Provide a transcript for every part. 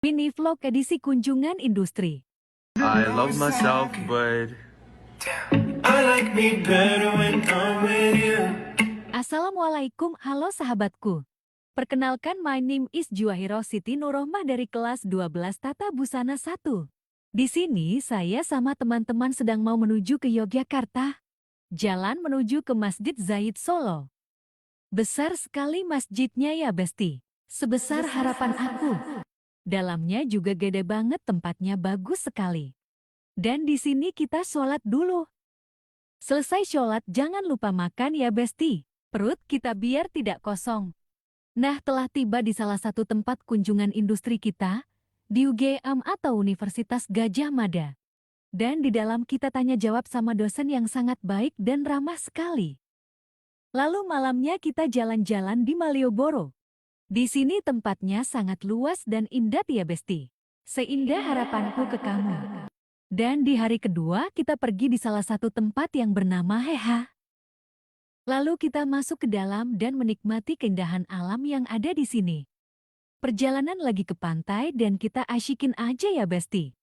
Mini vlog edisi kunjungan industri. I love myself, but I like me better when I'm with you. Assalamualaikum, halo sahabatku. Perkenalkan, my name is Juwahiro Siti Nurrohmah dari kelas 12 Tata Busana 1. Di sini saya sama teman-teman sedang mau menuju ke Yogyakarta. Jalan menuju ke Masjid Zaid Solo. Besar sekali masjidnya ya Besti. Sebesar harapan aku. Dalamnya juga gede banget, tempatnya bagus sekali. Dan di sini kita sholat dulu. Selesai sholat jangan lupa makan ya Besti. Perut kita biar tidak kosong. Nah, telah tiba di salah satu tempat kunjungan industri kita, di UGM atau Universitas Gadjah Mada. Dan di dalam kita tanya jawab sama dosen yang sangat baik dan ramah sekali. Lalu malamnya kita jalan-jalan di Malioboro. Di sini tempatnya sangat luas dan indah ya Besti. Seindah harapanku ke kamu. Dan di hari kedua kita pergi di salah satu tempat yang bernama Heha. Lalu kita masuk ke dalam dan menikmati keindahan alam yang ada di sini. Perjalanan lagi ke pantai dan kita asyikin aja ya Besti.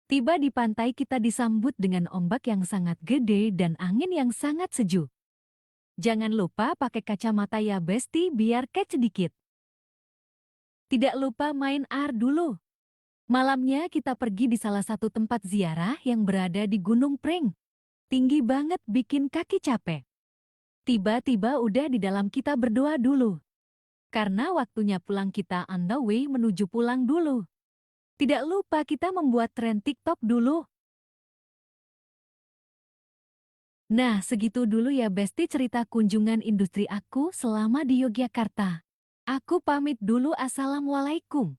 Tiba di pantai kita disambut dengan ombak yang sangat gede dan angin yang sangat sejuk. Jangan lupa pakai kacamata ya Besti biar catch sedikit. Tidak lupa main air dulu. Malamnya kita pergi di salah satu tempat ziarah yang berada di Gunung Pring. Tinggi banget bikin kaki capek. Tiba-tiba udah di dalam kita berdoa dulu. Karena waktunya pulang kita on the way menuju pulang dulu. Tidak lupa kita membuat tren TikTok dulu. Nah, segitu dulu ya Besti cerita kunjungan industri aku selama di Yogyakarta. Aku pamit dulu, assalamualaikum.